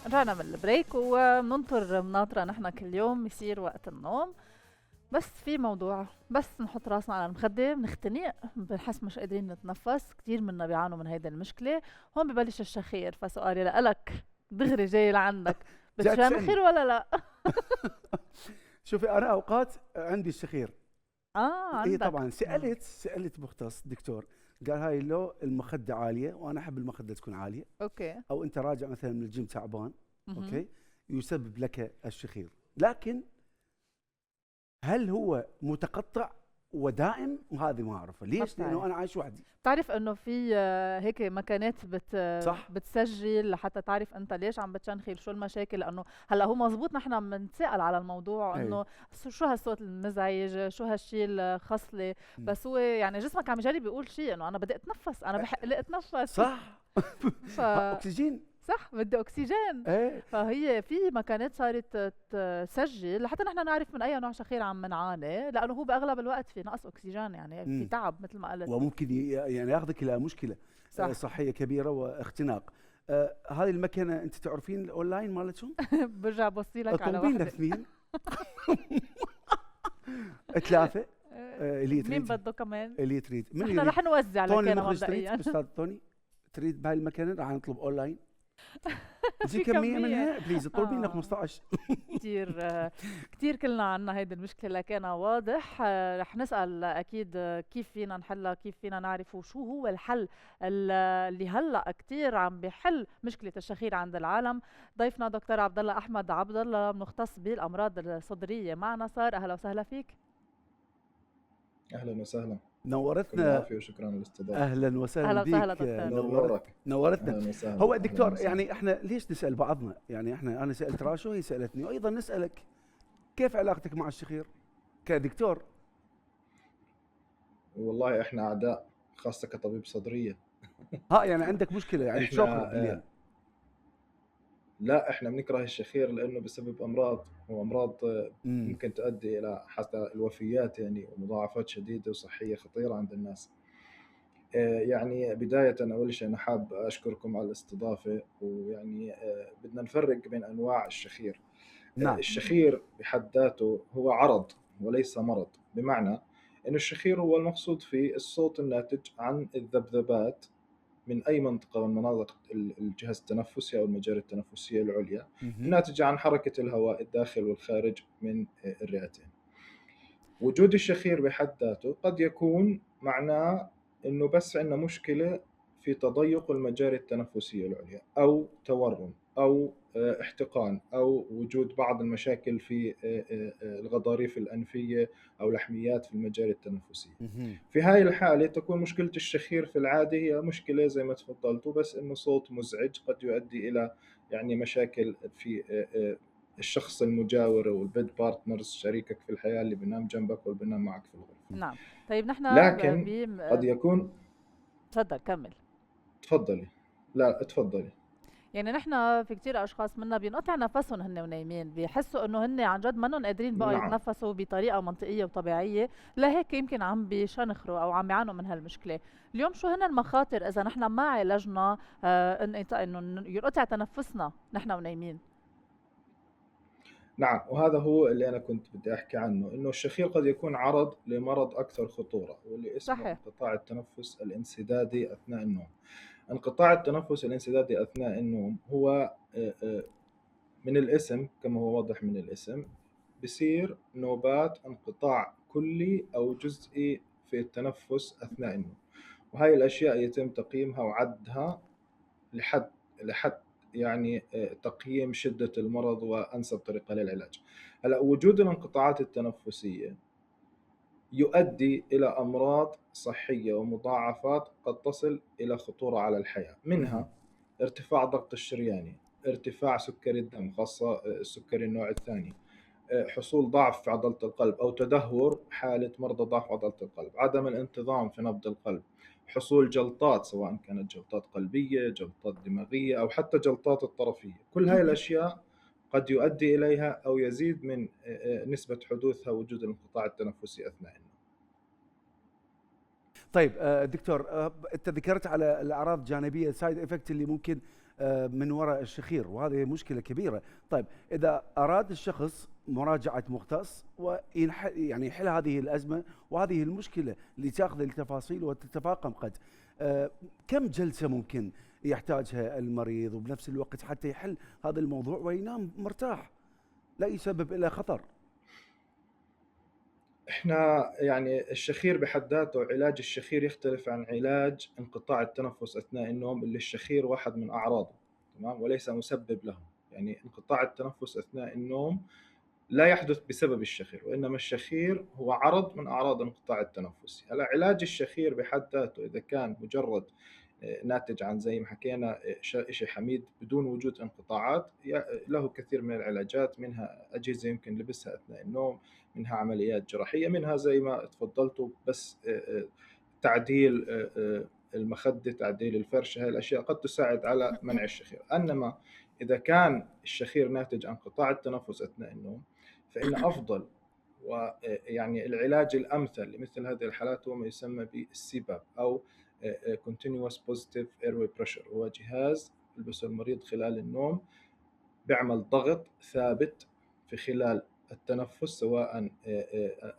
رجعنا من البريك وبننطر مناطرة نحن كل يوم يصير وقت النوم. بس في موضوع، بس نحط راسنا على المخدة بنختنق، بنحس مش قادرين نتنفس. كتير منا بيعانوا من هيدي المشكلة. هون ببلش الشخير، فسؤالي لإلك دغري جاي لعندك، جاي بتشنخر تسألني. ولا لا؟ شوفي، أنا أوقات عندي الشخير. إيه عندك. طبعا، سألت مختص دكتور، قال هاي لو المخدة عالية، وأنا أحب المخدة تكون عالية، اوكي. أو أنت راجع مثلا من الجيم تعبان، مهم. أوكي، يسبب لك الشخير. لكن هل هو متقطع ودائم؟ وهذه ما أعرفه. ما ليش؟ بتعرف. لأنه أنا عايش وحدي. بتعرف انه في هيك مكانات صح؟ بتسجل لحتى تعرف انت ليش عم بتشنخر، شو المشاكل. لانه هلا هو مزبوط، نحن بنتساءل على الموضوع إيه. انه شو هالصوت المزعج، شو هالشي الخصلي. مم. بس هو يعني جسمك عم يجرب يقول شيء انه انا بدي اتنفس، انا بحق لي اتنفس. صح. ف أكسجين. صح، بدي اكسجين. إيه. فهي في مكانات صارت تسجل لحتى نحن نعرف من اي نوع شخير عم نعاني، لانه هو باغلب الوقت في نقص اكسجين، يعني في مم. تعب مثل ما قلت. وممكن يعني ياخذك إلى مشكلة صح. صحية كبيرة واختناق. هذه المكنة أنت تعرفين الأونلاين مالتهم؟ برجع بوصي لك على طلبين لنا وحده. اثنين. ثلاثة. اللي مين تريد. بده كمان؟ اللي تريد من نحن يريد. رح نوزع طوني لكان المخرج تريد، مبدئيا. أستاذ طوني تريد بهاي المكنة، راح نطلب أونلاين. زي في كمية كمية. منها بليز، طلبي لنا اه 15. كتير كتير كلنا عنا هيدي المشكلة، لكن واضح رح نسأل أكيد كيف فينا نحلها، كيف فينا نعرف وشو هو الحل اللي هلأ كتير عم بيحل مشكلة الشخير عند العالم. ضيفنا دكتور عبد الله أحمد عبد الله، مختص بالأمراض الصدرية، معنا. صار أهلا وسهلا فيك. أهلا وسهلا. كل نورتنا. العافية وشكرا على الاستضافة. أهلا وسهلا أهلا وسهلا بك. دكتور. نور ورك. نورتنا. أهلا وسهلا. هو أهلا الدكتور، وسهلا. يعني احنا ليش نسأل بعضنا؟ يعني انا سألت راشو، هي سألتني، وايضا نسألك كيف علاقتك مع الشخير كدكتور؟ والله إحنا أعداء، خاصة كطبيب صدرية. يعني عندك مشكلة، يعني تشوكره إحنا بالليل. لا، إحنا بنكره الشخير لأنه بسبب أمراض، وأمراض امم. ممكن تؤدي إلى حتى الوفيات، يعني ومضاعفات شديدة وصحية خطيرة عند الناس. يعني بداية أول شيء أنا حاب أشكركم على الاستضافة، ويعني بدنا نفرق بين أنواع الشخير. نعم. مهم. الشخير بحد ذاته هو عرض وليس مرض، بمعنى أن الشخير هو المقصود فيه الصوت الناتج عن الذبذبات من أي منطقة من مناطق الجهاز التنفسي أو المجاري التنفسية العليا، مهم. الناتجة عن حركة الهواء الداخل والخارج من الرئتين. وجود الشخير بحد ذاته قد يكون معناه أنه بس عندنا مشكلة في تضيق المجاري التنفسية العليا، أو تورم، أو احتقان، أو وجود بعض المشاكل في الغضاريف الأنفية أو لحميات في المجاري التنفسية. مهم. في هاي الحالة تكون مشكلة الشخير في العادة هي مشكلة زي ما تفضلتوا، بس إنه صوت مزعج قد يؤدي إلى يعني مشاكل في الشخص المجاور والبيد بارتنرز، شريكك في الحياة اللي بينام جنبك واللي بينام معك في الغرفة. نعم. طيب نحن لكن قد يكون. تفضل كمل. تفضلي. لا، تفضلي. يعني نحن في كتير اشخاص منا بينقطع نفسهم هن ونايمين، بيحسوا انه هن عن جد منهم قادرين بقى نعم. يتنفسوا بطريقه منطقيه وطبيعيه، لهيك يمكن عم بيشنخروا او عم يعانوا من هالمشكله. اليوم شو هن المخاطر اذا نحن ما عالجنا انه ينقطع تنفسنا نحن ونايمين؟ نعم، وهذا هو اللي أنا كنت بدي أحكي عنه، إنه الشخير قد يكون عرض لمرض أكثر خطورة، واللي اسمه صحيح. انقطاع التنفس الانسدادي أثناء النوم. انقطاع التنفس الانسدادي أثناء النوم هو من الاسم، كما هو واضح من الاسم، بصير نوبات انقطاع كلي أو جزئي في التنفس أثناء النوم. وهاي الأشياء يتم تقييمها وعدها لحد يعني تقييم شدة المرض وأنسب طريقة للعلاج. هلا، وجود الانقطاعات التنفسية يؤدي إلى أمراض صحية ومضاعفات قد تصل إلى خطورة على الحياة، مهم. منها ارتفاع ضغط الشرياني، ارتفاع سكري الدم خاصة السكري النوع الثاني، حصول ضعف في عضلة القلب أو تدهور حالة مرضى ضعف عضلة القلب، عدم الانتظام في نبض القلب، حصول جلطات سواء كانت جلطات قلبية، جلطات دماغية، أو حتى جلطات الطرفية. كل هاي الأشياء قد يؤدي إليها أو يزيد من نسبة حدوثها وجود الانقطاع التنفسي أثناء النوم. طيب دكتور، انت ذكرت على الاعراض الجانبيه السايد افكت اللي ممكن من وراء الشخير، وهذه مشكله كبيره. طيب اذا اراد الشخص مراجعه مختص يعني يحل هذه الازمه وهذه المشكله اللي تاخذ التفاصيل وتتفاقم قد، كم جلسه ممكن يحتاجها المريض وبنفس الوقت حتى يحل هذا الموضوع وينام مرتاح لا يسبب له خطر؟ احنا يعني الشخير بحد ذاته، علاج الشخير يختلف عن علاج انقطاع التنفس اثناء النوم، اللي الشخير واحد من اعراضه، تمام، وليس مسبب له. يعني انقطاع التنفس اثناء النوم لا يحدث بسبب الشخير، وانما الشخير هو عرض من اعراض انقطاع التنفس. هلا علاج الشخير بحد ذاته اذا كان مجرد ناتج عن زي ما حكينا شيء حميد بدون وجود انقطاعات، له كثير من العلاجات، منها أجهزة يمكن لبسها أثناء النوم، منها عمليات جراحية، منها زي ما تفضلتوا بس تعديل المخدة، تعديل الفرشة. هاي الأشياء قد تساعد على منع الشخير. إنما إذا كان الشخير ناتج عن انقطاع التنفس أثناء النوم، فإن أفضل ويعني العلاج الأمثل لمثل هذه الحالات هو ما يسمى بالسيباب أو continuous positive airway pressure. هو جهاز يلبسه المريض خلال النوم، بيعمل ضغط ثابت في خلال التنفس سواء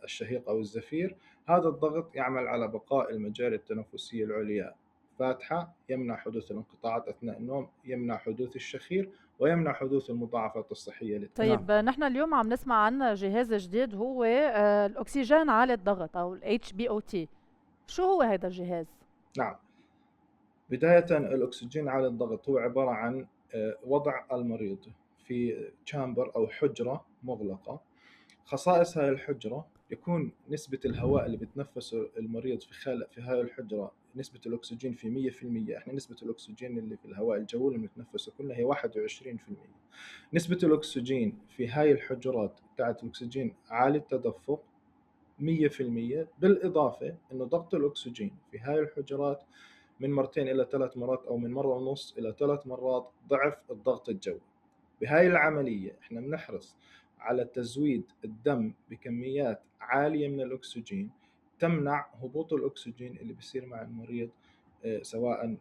الشهيق أو الزفير. هذا الضغط يعمل على بقاء المجاري التنفسية العليا فاتحة، يمنع حدوث الانقطاعات أثناء النوم، يمنع حدوث الشخير، ويمنع حدوث المضاعفات الصحية للتنفس. طيب نحن اليوم عم نسمع عن جهاز جديد هو الأكسجين عالي الضغط أو ال HBOT. شو هو هذا الجهاز؟ نعم، بداية الأكسجين عالي الضغط هو عبارة عن وضع المريض في تشامبر أو حجرة مغلقة. خصائص هاي الحجرة يكون نسبة الهواء اللي بتنفسه المريض في هاي الحجرة نسبة الأكسجين في 100%. إحنا نسبة الأكسجين اللي في الهواء الجوي اللي بنتنفسه كله هي 21%. نسبة الأكسجين في هاي الحجرات بتاعت الأكسجين عالي التدفق 100%. بالإضافة إنه ضغط الأكسجين في هاي الحجرات من 2 إلى 3 مرات أو من 1.5 إلى 3 مرات ضعف الضغط الجوي. بهاي العملية إحنا بنحرص على تزويد الدم بكميات عالية من الأكسجين تمنع هبوط الأكسجين اللي بيصير مع المريض سواء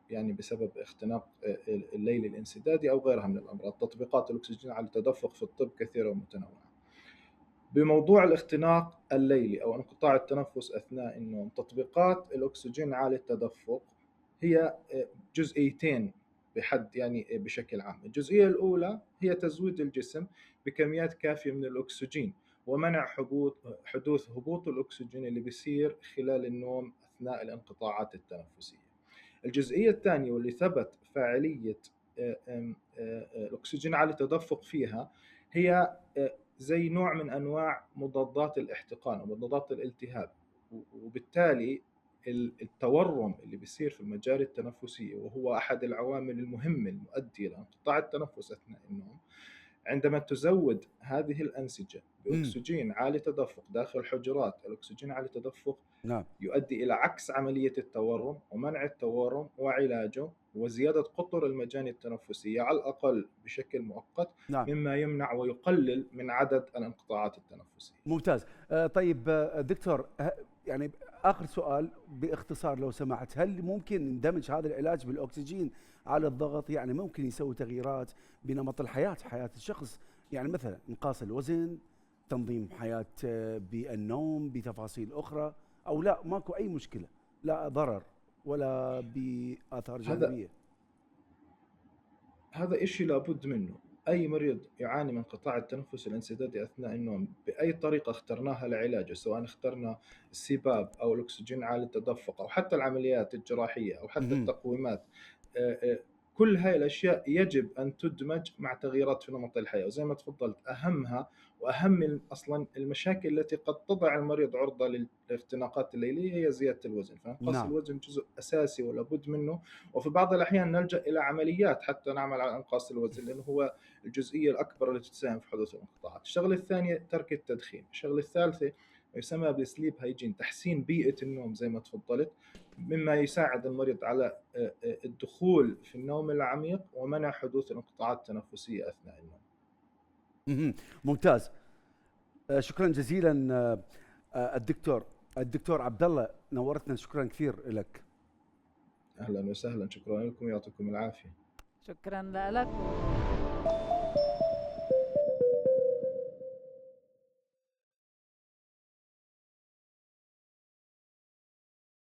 يعني بسبب اختناق الليلي الانسدادي أو غيرها من الأمراض. تطبيقات الأكسجين على التدفق في الطب كثيرة ومتنوعة. بموضوع الاختناق الليلي أو انقطاع التنفس أثناء النوم، تطبيقات الأكسجين عالي التدفق هي جزئيتين بحد يعني بشكل عام. الجزئية الأولى هي تزويد الجسم بكميات كافية من الأكسجين ومنع حدوث هبوط الأكسجين اللي بيصير خلال النوم أثناء الانقطاعات التنفسية. الجزئية الثانية واللي ثبت فاعلية الأكسجين عالي التدفق فيها هي زي نوع من أنواع مضادات الاحتقان أو مضادات الالتهاب. وبالتالي التورم اللي بيصير في المجاري التنفسية وهو أحد العوامل المهمة المؤدية لانقطاع التنفس أثناء النوم، عندما تزود هذه الأنسجة بأكسجين عالي تدفق داخل حجرات الأكسجين عالي تدفق، نعم، يؤدي إلى عكس عملية التورم ومنع التورم وعلاجه وزيادة قطر المجاني التنفسية على الأقل بشكل مؤقت، نعم، مما يمنع ويقلل من عدد الانقطاعات التنفسية. ممتاز. طيب دكتور، يعني آخر سؤال باختصار لو سمحت، هل ممكن ندمج هذا العلاج بالأكسجين على الضغط؟ يعني ممكن يسوي تغييرات بنمط حياة الشخص، يعني مثلا انقاص الوزن، تنظيم حياة بالنوم، بتفاصيل أخرى، أو لا ماكو أي مشكلة، لا ضرر ولا بآثار جانبية؟ هذا إشي لابد منه. أي مريض يعاني من انقطاع التنفس الانسدادي أثناء النوم بأي طريقة اخترناها لعلاجه، سواء اخترنا السباب أو الأكسجين عالي التدفق أو حتى العمليات الجراحية أو حتى التقويمات، كل هاي الأشياء يجب أن تدمج مع تغييرات في نمط الحياة. وزي ما تفضلت، أهمها وأهم أصلا المشاكل التي قد تضع المريض عرضة للاختناقات الليلية هي زيادة الوزن. فانقاص نعم. الوزن جزء أساسي ولابد منه، وفي بعض الأحيان نلجأ إلى عمليات حتى نعمل على انقاص الوزن لأنه هو الجزئية الأكبر التي تساهم في حدوث الانقطاعات. الشغلة الثانية ترك التدخين. الشغلة الثالثة يسمى بالسليب هايجين، تحسين بيئة النوم زي ما تفضلت، مما يساعد المريض على الدخول في النوم العميق ومنع حدوث الانقطاعات التنفسية أثناء النوم. ممتاز. شكرا جزيلا الدكتور الدكتور عبد الله نورتنا، شكرا كثير لك. اهلا وسهلا، شكرا لكم، يعطيكم العافيه. شكرا لك.